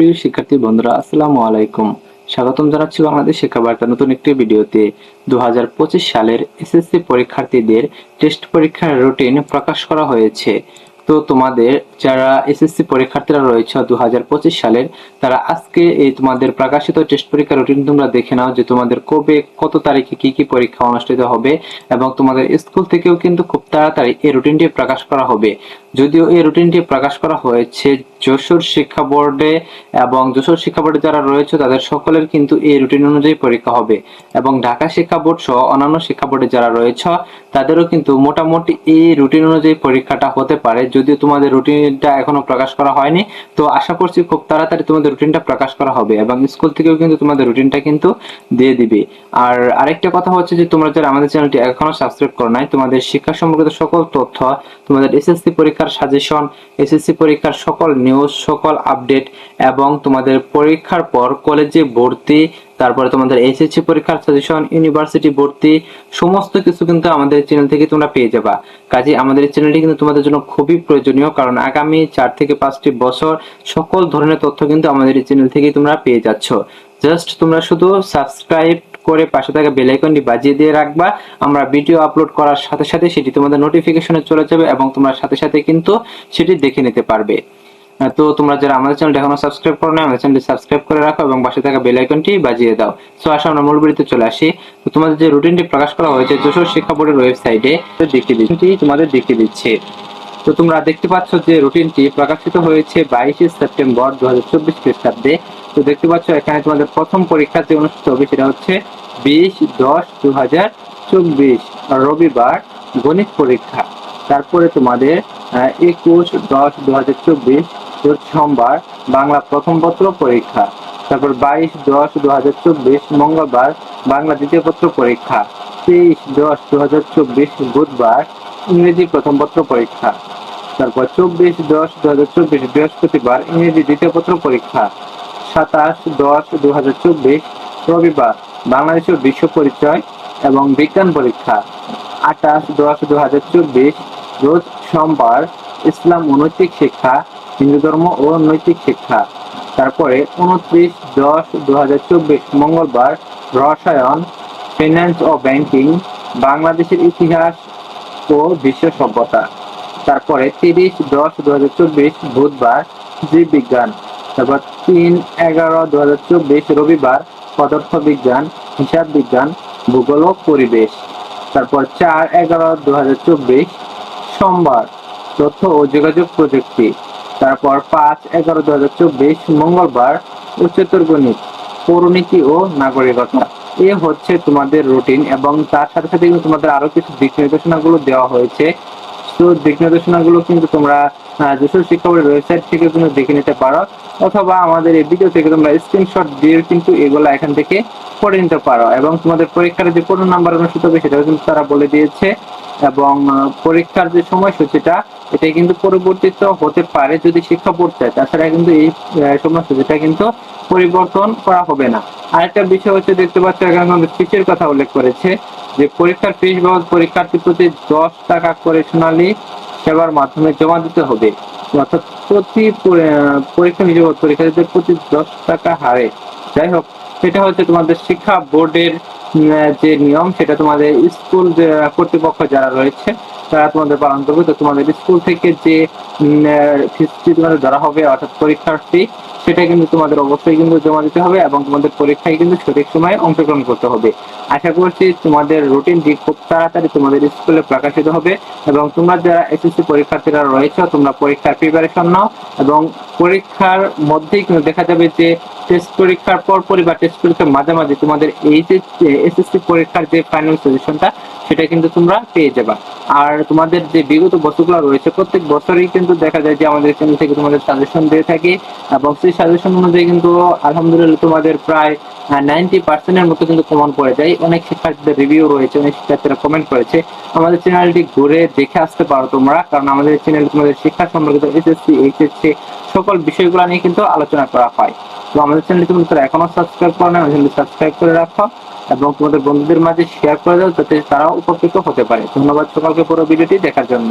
প্রিয় শিক্ষার্থী বন্ধুরা, আসসালামু আলাইকুম। স্বাগতম জানাচ্ছি বাংলাদেশ শিক্ষা বার্তার নতুন একটি ভিডিওতে। 2025 সালের এসএসসি পরীক্ষার্থীদের টেস্ট পরীক্ষার রুটিন প্রকাশ করা হয়েছে। তো তোমাদের যারা এসএসসি পরীক্ষার্থীরা রয়েছে 2025 সালের, তারা আজকে এই তোমাদের প্রকাশিত টেস্ট পরীক্ষার রুটিন তোমরা দেখে নাও যে তোমাদের কবে কত তারিখে কি কি পরীক্ষা অনুষ্ঠিত হবে, এবং তোমাদের স্কুল থেকেও কিন্তু খুব তাড়াতাড়ি এই রুটিনটি প্রকাশ করা হবে। যদিও এই রুটিনটি প্রকাশ করা হয়েছে যশোর শিক্ষা বোর্ডে, এবং যশোর শিক্ষা বোর্ডে যারা রয়েছে তাদের সকলের কিন্তু এই রুটিন অনুযায়ী পরীক্ষা হবে, এবং ঢাকা শিক্ষা বোর্ড সহ অন্যান্য শিক্ষা বোর্ডে যারা রয়েছে তাদেরও কিন্তু মোটামুটি এই রুটিন অনুযায়ী পরীক্ষাটা হতে পারে। যদিও তোমাদের রুটিনটা এখনো প্রকাশ করা হয়নি, তো আশা করছি খুব তাড়াতাড়ি তোমাদের রুটিনটা প্রকাশ করা হবে, এবং স্কুল থেকেও কিন্তু তোমাদের রুটিনটা কিন্তু দিয়ে দিবে। আর আরেকটা কথা হচ্ছে যে তোমরা যারা আমাদের চ্যানেলটি এখনো সাবস্ক্রাইব করো নাই, তোমাদের শিক্ষা সম্পর্কিত সকল তথ্য, তোমাদের এসএসসি পরীক্ষার সাজেশন, এসএসসি পরীক্ষার সকল নিউজ, সকল আপডেট, এবং তোমাদের পরীক্ষার পর কলেজে ভর্তি, তারপরে তোমাদের এইচএসসি পরীক্ষার সাজেশন, ইউনিভার্সিটি ভর্তি, সমস্ত কিছু কিন্তু আমাদের চ্যানেল থেকে তোমরা পেয়ে যাবা। কাজে আমাদের এই চ্যানেলটি কিন্তু তোমাদের জন্য খুবই প্রয়োজনীয়, কারণ আগামী 4 থেকে 5টি বছর সকল ধরনের তথ্য কিন্তু আমাদের এই চ্যানেল থেকে তোমরা পেয়ে যাচ্ছ। জাস্ট তোমরা শুধু সাবস্ক্রাইব করে পাশে থাকা বেল আইকনটি বাজিয়ে দিয়ে রাখবা। আমরা ভিডিও আপলোড করার সাথে সাথে সেটি তোমাদের নোটিফিকেশনে চলে যাবে, এবং তোমরা সাথে সাথে কিন্তু সেটি দেখে নিতে পারবে। তো তোমরা যারা আমাদের চ্যানেলটি এখনো সাবস্ক্রাইব করো না, আমাদের চ্যানেলটি সাবস্ক্রাইব করে রাখো এবং পাশে থাকা বেল আইকনটি বাজিয়ে দাও। সো আসো আমরা মূল ভিডিওতে চলে আসি। তো তোমাদের যে রুটিনটি প্রকাশ করা হয়েছে যশোর শিক্ষা বোর্ডের ওয়েবসাইটে দেখিয়ে দিচ্ছি, তোমাদের দেখিয়ে দিচ্ছে। তো তোমরা দেখতে পাচ্ছ যে রুটিনটি প্রকাশিত হয়েছে 22 সেপ্টেম্বর 2024 খ্রিস্টাব্দে। তো দেখতে পাচ্ছ এখানে তোমাদের প্রথম পরীক্ষা যে অনুষ্ঠিত হবে সেটা হচ্ছে 20-10-2024 রবিবার গণিত পরীক্ষা। তারপরে তোমাদের 21-10-2024 সোমবার বাংলা প্রথম পত্র পরীক্ষা। তারপর 22-10-2024 মঙ্গলবার বাংলা দ্বিতীয় পত্র পরীক্ষা। 23-10-2024 বুধবার ইংরেজি প্রথম পত্র পরীক্ষা। তারপর 24-10-2024 বৃহস্পতিবার ইংরেজি দ্বিতীয় পত্র পরীক্ষা। 27-10-2024 রবিবার বাংলাদেশের বিশ্ব পরিচয় এবং বিজ্ঞান পরীক্ষা। 28-10-2024 রোজ সোমবার ইসলাম ও নৈতিক শিক্ষা, হিন্দু ধর্ম ও নৈতিক শিক্ষা। তারপরে 29-10-2024 মঙ্গলবার রসায়ন, ফিন্যান্স ও ব্যাংকিং, বাংলাদেশের ইতিহাস ও বিশ্ব সভ্যতা। তারপরে 30-10-2024 বুধবার জীববিজ্ঞান। তারপর 3-11-2024 রবিবার পদার্থ বিজ্ঞান, হিসাব বিজ্ঞান, ভূগোল ও পরিবেশ। তারপর 4-11-2024 সোমবার তথ্য ও যোগাযোগ প্রযুক্তি। তারপর 5-11-2024 মঙ্গলবার উচ্চতর গণিত, পৌরনীতি ও নাগরিকতা। এ হচ্ছে তোমাদের রুটিন, এবং তার সাথে সাথে কিন্তু তোমাদের আরো কিছু দিক নির্দেশনাগুলো দেওয়া হয়েছে। তো দিক নির্দেশনাগুলো কিন্তু তোমরা যশোর শিক্ষা বোর্ডের ওয়েবসাইট থেকে কিন্তু দেখে নিতে পারো, অথবা আমাদের এই ভিডিও থেকে তোমরা স্ক্রিনশট দিয়ে কিন্তু এগুলো এখান থেকে পড়ে নিতে পারো। এবং তোমাদের পরীক্ষার যে কোন নাম্বার অনুষ্ঠিত হবে সেটাও কিন্তু তারা বলে দিয়েছে, এবং পরীক্ষার যে সময়সূচিটা এটা কিন্তু পরিবর্তিত হতে পারে যদি শিক্ষা বোর্ড চায়, তাছাড়া কিন্তু এই সময়সূচিটা কিন্তু পরিবর্তন করা হবে না। আরেকটা বিষয় হচ্ছে, দেখতে পাচ্ছ এখানে আমাদের ফিসের কথা উল্লেখ করেছে যে পরীক্ষার ফিস বাবদ পরীক্ষার্থী প্রতি 10 টাকা করে সোনালী সেবার মাধ্যমে জমা দিতে হবে, অর্থাৎ প্রতি পরীক্ষা নিযোগ পরীক্ষার্থীদের প্রতি 10 টাকা হারে। যাই হোক, সেটা হচ্ছে তোমাদের শিক্ষা বোর্ডের যে নিয়ম, সেটা তোমাদের স্কুল কর্তৃপক্ষ যারা রয়েছে তারা তোমাদের পালন করবে। তো তোমাদের স্কুল থেকে যে ফিসটি তোমাদের ধরা হবে, অর্থাৎ পরীক্ষার ফি, সেটা কিন্তু তোমাদের অবশ্যই কিন্তু জমা দিতে হবে, এবং তোমাদের পরীক্ষায় কিন্তু সঠিক সময়ে অংশগ্রহণ করতে হবে। আশা করছি তোমাদের রুটিনটি খুব তাড়াতাড়ি তোমাদের স্কুলে প্রকাশিত হবে, এবং তোমরা যারা এসএসসি পরীক্ষার্থীরা রয়েছে তোমরা পরীক্ষার প্রিপারেশন নাও, এবং পরীক্ষার মধ্যেই কিন্তু দেখা যাবে যে টেস্ট পরীক্ষার পরপরই বা টেস্ট পরীক্ষার মাঝামাঝি তোমাদের এই যে এসএসসি পরীক্ষার যে ফাইনাল সাজেশনটা সেটা কিন্তু তোমরা পেয়ে যাবা। আর তোমাদের যে বিগত বছরগুলো রয়েছে প্রত্যেক বছরই কিন্তু দেখা যায় যে আমাদের চ্যানেল থেকে তোমাদের সাজেশন দিয়ে থাকি, এবং সেই সাজেশন অনুযায়ী কিন্তু আলহামদুলিল্লাহ তোমাদের প্রায় 90% মতো কিন্তু কমন পড়ে যায়। অনেক শিক্ষার্থীদের রিভিউ রয়েছে, অনেক শিক্ষার্থীরা কমেন্ট করেছে। আমাদের চ্যানেলটি ঘুরে দেখে আসতে পারো তোমরা, কারণ আমাদের চ্যানেলে তোমাদের শিক্ষা সম্পর্কিত এসএসসি, এইচএসসি সকল বিষয়গুলো নিয়ে কিন্তু আলোচনা করা হয়। তো আমাদের চ্যানেলটি তোমরা এখনো সাবস্ক্রাইব করো না, চ্যানেলটি সাবস্ক্রাইব করে রাখো এবং তোমাদের বন্ধুদের মাঝে শেয়ার করে দাও যাতে তারাও উপকৃত হতে পারে। ধন্যবাদ সকলকে পুরো ভিডিওটি দেখার জন্য।